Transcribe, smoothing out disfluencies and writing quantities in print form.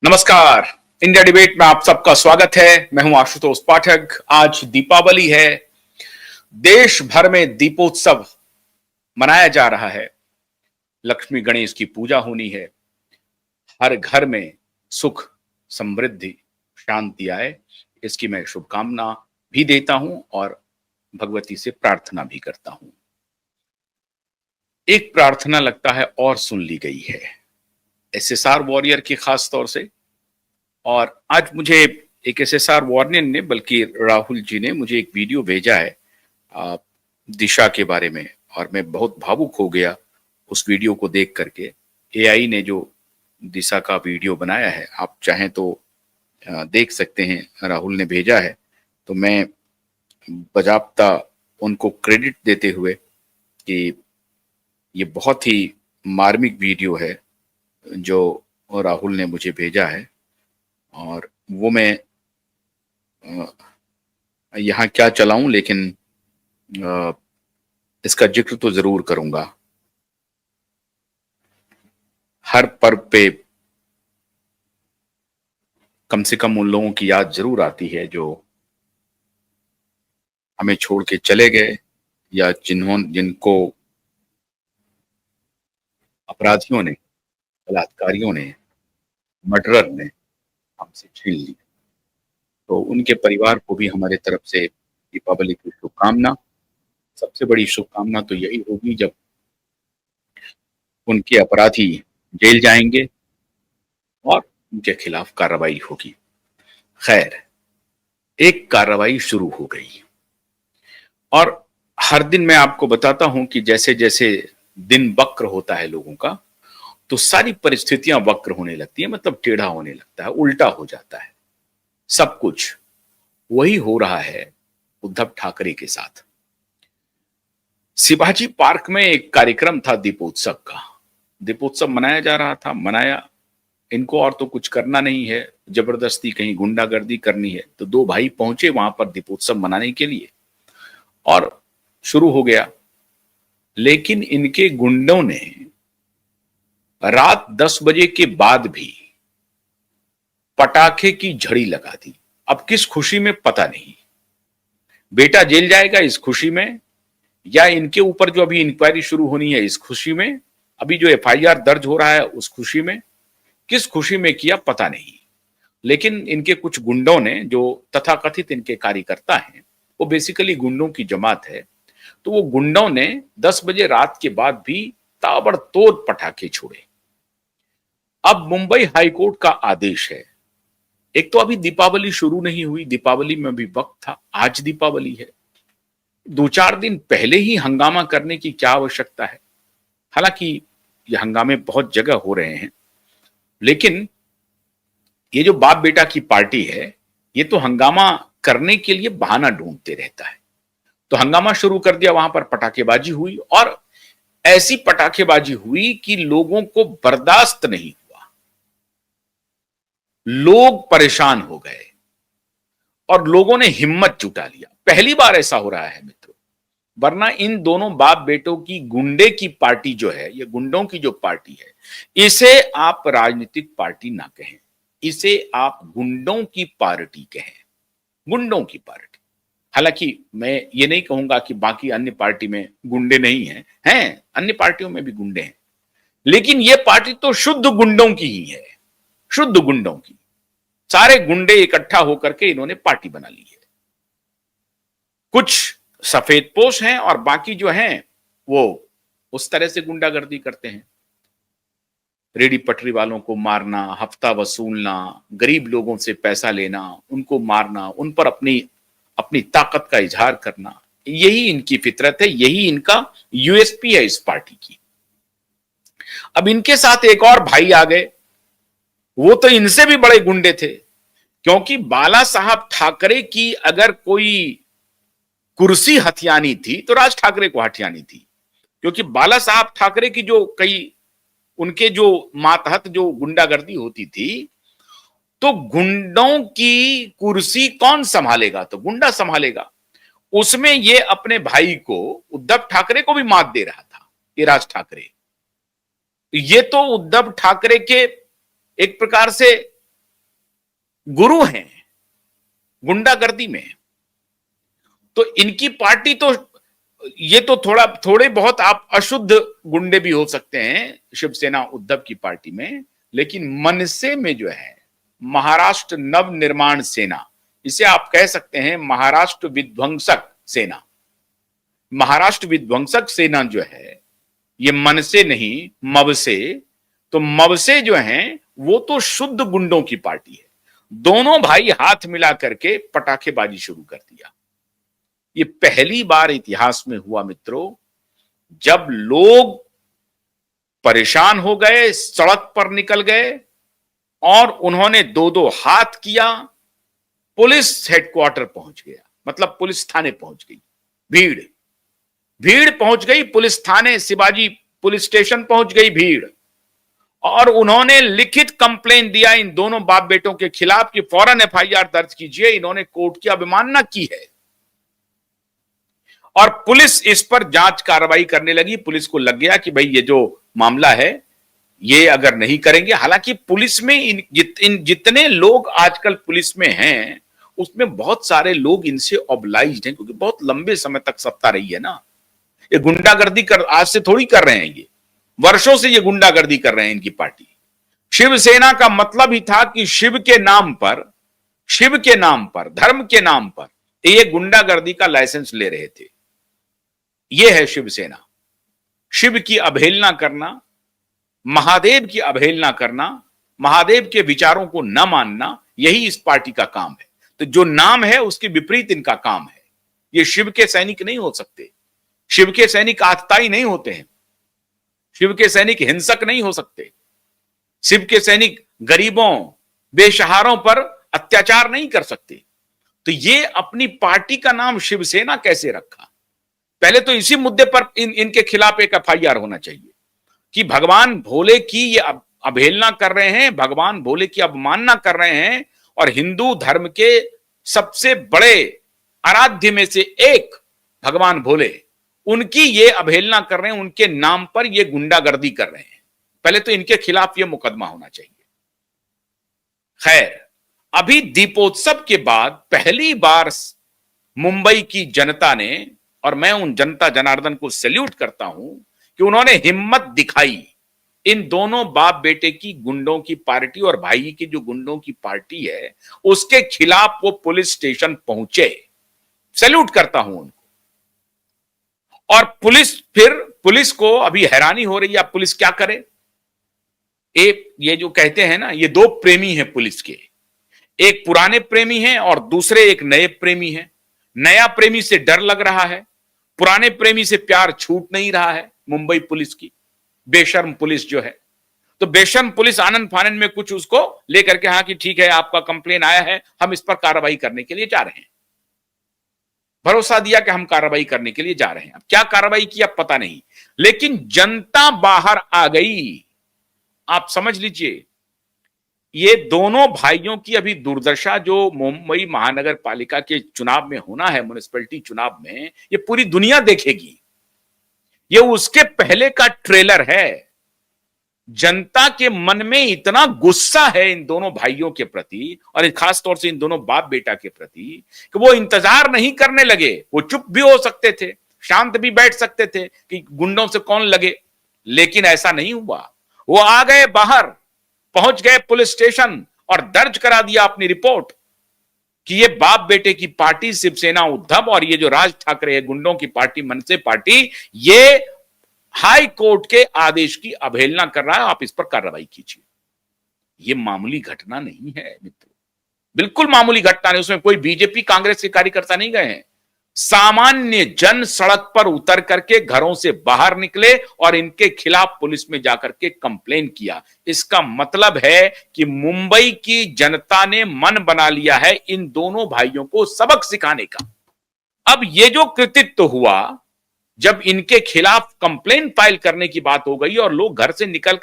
नमस्कार। India debate में आप सबका स्वागत है। मैं हूं आशुतोष पाठक। आज दीपावली है। देश भर में दीपोत्सव मनाया जा रहा है। लक्ष्मी गणेश की पूजा होनी है। हर घर में सुख, समृद्धि, शांति आए, इसकी मैं शुभकामना भी देता हूं और भगवती से प्रार्थना भी करता हूं। एक प्रार्थना लगता है और सुन ली गई है एसएसआर वॉरियर की खास तौर से। और आज मुझे एक एसएसआर वॉर्नियर ने, बल्कि राहुल जी ने मुझे एक वीडियो भेजा है दिशा के बारे में, और मैं बहुत भावुक हो गया उस वीडियो को देख करके। एआई ने जो दिशा का वीडियो बनाया है, आप चाहें तो देख सकते हैं, राहुल ने भेजा है। तो मैं बजाबता उनको क्रेडिट देते हुए कि ये बहुत ही मार्मिक वीडियो है जो राहुल ने मुझे भेजा है, और वो मैं यहाँ क्या चलाऊं, लेकिन इसका जिक्र तो जरूर करूंगा। हर पर्व पे कम से कम उन लोगों की याद जरूर आती है जो हमें छोड़ के चले गए, या जिनको अपराधियों ने, बलात्कारियों ने, मर्डरर ने हमसे छीन ली। तो उनके परिवार को भी हमारे तरफ से दीपावली की शुभकामना। सबसे बड़ी शुभकामना तो यही होगी जब उनके अपराधी जेल जाएंगे और उनके खिलाफ कार्रवाई होगी। खैर, एक कार्रवाई शुरू हो गई, और हर दिन मैं आपको बताता हूं कि जैसे जैसे दिन वक्र होता है लोगों का, तो सारी परिस्थितियां वक्र होने लगती है, मतलब टेढ़ा होने लगता है, उल्टा हो जाता है सब कुछ। वही हो रहा है उद्धव ठाकरे के साथ। शिवाजी पार्क में एक कार्यक्रम था दीपोत्सव का। दीपोत्सव मनाया जा रहा था, मनाया। इनको और तो कुछ करना नहीं है, जबरदस्ती कहीं गुंडागर्दी करनी है, तो दो भाई पहुंचे वहां पर दीपोत्सव मनाने के लिए, और शुरू हो गया। लेकिन इनके गुंडों ने रात 10 बजे के बाद भी पटाखे की झड़ी लगा दी। अब किस खुशी में पता नहीं। बेटा जेल जाएगा इस खुशी में, या इनके ऊपर जो अभी इंक्वायरी शुरू होनी है इस खुशी में, अभी जो एफआईआर दर्ज हो रहा है उस खुशी में, किस खुशी में किया पता नहीं। लेकिन इनके कुछ गुंडों ने, जो तथाकथित इनके कार्यकर्ता हैं, वो बेसिकली गुंडों की जमात है, तो वो गुंडों ने 10 बजे रात के बाद भी ताबड़तोड़ पटाखे छोड़े। अब मुंबई हाईकोर्ट का आदेश है। एक तो अभी दीपावली शुरू नहीं हुई, दीपावली में भी वक्त था, आज दीपावली है। 2-4 दिन पहले ही हंगामा करने की क्या आवश्यकता है। हालांकि ये हंगामे बहुत जगह हो रहे हैं, लेकिन ये जो बाप बेटा की पार्टी है, ये तो हंगामा करने के लिए बहाना ढूंढते रहता है। तो हंगामा शुरू कर दिया, वहां पर पटाखेबाजी हुई, और ऐसी पटाखेबाजी हुई कि लोगों को बर्दाश्त नहीं हुआ। लोग परेशान हो गए और लोगों ने हिम्मत जुटा लिया। पहली बार ऐसा हो रहा है मित्रों, वरना इन दोनों बाप बेटों की गुंडे की पार्टी जो है, ये गुंडों की जो पार्टी है, इसे आप राजनीतिक पार्टी ना कहें, इसे आप गुंडों की पार्टी कहें। गुंडों की पार्टी। हालांकि मैं ये नहीं कहूंगा कि बाकी अन्य पार्टी में गुंडे नहीं हैं, अन्य पार्टियों में भी गुंडे हैं, लेकिन ये पार्टी तो शुद्ध गुंडों की ही है, शुद्ध गुंडों की। सारे गुंडे इकट्ठा होकर के इन्होंने पार्टी बना ली है। कुछ सफेदपोश हैं और बाकी जो हैं वो उस तरह से गुंडागर्दी करते हैं। रेडी पटरी वालों को मारना, हफ्ता वसूलना, गरीब लोगों से पैसा लेना, उनको मारना, उन पर अपनी अपनी ताकत का इजहार करना, यही इनकी फितरत है, यही इनका यूएसपी है इस पार्टी की। अब इनके साथ एक और भाई आ गए, वो तो इनसे भी बड़े गुंडे थे, क्योंकि बाला साहब ठाकरे की अगर कोई कुर्सी हथियानी थी तो राज ठाकरे को हथियानी थी। क्योंकि बाला साहब ठाकरे की जो कई उनके जो मातहत जो गुंडागर्दी होती थी, तो गुंडों की कुर्सी कौन संभालेगा, तो गुंडा संभालेगा। उसमें ये अपने भाई को, उद्धव ठाकरे को भी मात दे रहा था, ये राज ठाकरे। ये तो उद्धव ठाकरे के एक प्रकार से गुरु हैं गुंडागर्दी में। तो इनकी पार्टी तो, ये तो थोड़े बहुत आप अशुद्ध गुंडे भी हो सकते हैं शिवसेना उद्धव की पार्टी में, लेकिन मनसे में जो है महाराष्ट्र नव निर्माण सेना, इसे आप कह सकते हैं महाराष्ट्र विध्वंसक सेना। महाराष्ट्र विध्वंसक सेना जो है ये मनसे नहीं मवसे, तो मवसे जो हैं वो तो शुद्ध गुंडों की पार्टी है। दोनों भाई हाथ मिला करके पटाखेबाजी शुरू कर दिया। ये पहली बार इतिहास में हुआ मित्रों, जब लोग परेशान हो गए, सड़क पर निकल गए और उन्होंने दो दो हाथ किया, पुलिस हेडक्वार्टर पहुंच गया, मतलब पुलिस थाने पहुंच गई, भीड़ भीड़ पहुंच गई पुलिस थाने, शिवाजी पुलिस स्टेशन पहुंच गई भीड़, और उन्होंने लिखित कंप्लेन दिया इन दोनों बाप बेटों के खिलाफ कि फौरन एफआईआर दर्ज कीजिए, इन्होंने कोर्ट की अवमानना की है। और पुलिस इस पर जांच कार्रवाई करने लगी। पुलिस को लग गया कि भाई ये जो मामला है ये अगर नहीं करेंगे, हालांकि पुलिस में जितने लोग आजकल पुलिस में हैं उसमें बहुत सारे लोग इनसे ऑब्लाइज्ड हैं, क्योंकि बहुत लंबे समय तक सत्ता रही है ना। ये गुंडागर्दी आज से थोड़ी कर रहे हैं, ये वर्षों से ये गुंडागर्दी कर रहे हैं इनकी पार्टी। शिवसेना का मतलब ही था कि शिव के नाम पर, धर्म के नाम पर ये गुंडागर्दी का लाइसेंस ले रहे थे। ये है शिवसेना। शिव की अवहेलना करना, महादेव की अवहेलना करना, महादेव के विचारों को न मानना, यही इस पार्टी का काम है। तो जो नाम है उसके विपरीत इनका काम है। ये शिव के सैनिक नहीं हो सकते। शिव के सैनिक आतताई नहीं होते हैं। शिव के सैनिक हिंसक नहीं हो सकते। शिव के सैनिक गरीबों बेसहारों पर अत्याचार नहीं कर सकते। तो ये अपनी पार्टी का नाम शिवसेना कैसे रखा? पहले तो इसी मुद्दे पर इनके खिलाफ एक एफआईआर होना चाहिए कि भगवान भोले की ये अवहेलना कर रहे हैं, भगवान भोले की अवमानना कर रहे हैं, और हिंदू धर्म के सबसे बड़े आराध्य में से एक भगवान भोले, उनकी ये अवहेलना कर रहे हैं, उनके नाम पर ये गुंडागर्दी कर रहे हैं। पहले तो इनके खिलाफ ये मुकदमा होना चाहिए। खैर, अभी दीपोत्सव के बाद पहली बार मुंबई की जनता ने, और मैं उन जनता जनार्दन को सैल्यूट करता हूं कि उन्होंने हिम्मत दिखाई, इन दोनों बाप बेटे की गुंडों की पार्टी और भाई की जो गुंडों की पार्टी है उसके खिलाफ वो पुलिस स्टेशन पहुंचे। सैल्यूट करता हूं उनको। और पुलिस को अभी हैरानी हो रही है, अब पुलिस क्या करे। ये जो कहते हैं ना, ये दो प्रेमी हैं पुलिस के, एक पुराने प्रेमी हैं और दूसरे एक नए प्रेमी हैं। नया प्रेमी से डर लग रहा है, पुराने प्रेमी से प्यार छूट नहीं रहा है मुंबई पुलिस की, बेशर्म पुलिस जो है। तो बेशर्म पुलिस आनंद फानंद में कुछ उसको लेकर के, हाँ कि ठीक है आपका कंप्लेन आया है, हम इस पर कार्रवाई करने के लिए जा रहे हैं। भरोसा दिया कि हम कार्रवाई करने के लिए जा रहे हैं। अब क्या कार्रवाई किया पता नहीं, लेकिन जनता बाहर आ गई। आप समझ लीजिए, ये दोनों भाइयों की अभी दुर्दशा जो मुंबई महानगर पालिका के चुनाव में होना है, म्युनिसिपैलिटी चुनाव में, ये पूरी दुनिया देखेगी। ये उसके पहले का ट्रेलर है। जनता के मन में इतना गुस्सा है इन दोनों भाइयों के प्रति, और खास तौर से इन दोनों बाप बेटा के प्रति, कि वो इंतजार नहीं करने लगे। वो चुप भी हो सकते थे, शांत भी बैठ सकते थे कि गुंडों से कौन लगे, लेकिन ऐसा नहीं हुआ। वो आ गए बाहर, पहुंच गए पुलिस स्टेशन और दर्ज करा दिया अपनी रिपोर्ट कि ये बाप बेटे की पार्टी शिवसेना उद्धव और ये जो राज ठाकरे है गुंडों की पार्टी मनसे पार्टी, ये हाई कोर्ट के आदेश की अवहेलना कर रहा है, आप इस पर कार्रवाई कीजिए। ये मामूली घटना नहीं है मित्रों, बिल्कुल मामूली घटना नहीं। उसमें कोई बीजेपी कांग्रेस के कार्यकर्ता नहीं गए हैं। सामान्य जन सड़क पर उतर करके घरों से बाहर निकले और इनके खिलाफ पुलिस में जाकर के कंप्लेन किया। इसका मतलब है कि मुंबई की जनता ने मन बना लिया है इन दोनों भाइयों को सबक सिखाने का। अब ये जो कृतित्व हुआ, जब इनके खिलाफ कंप्लेन फाइल करने की बात हो गई और लोग घर से निकल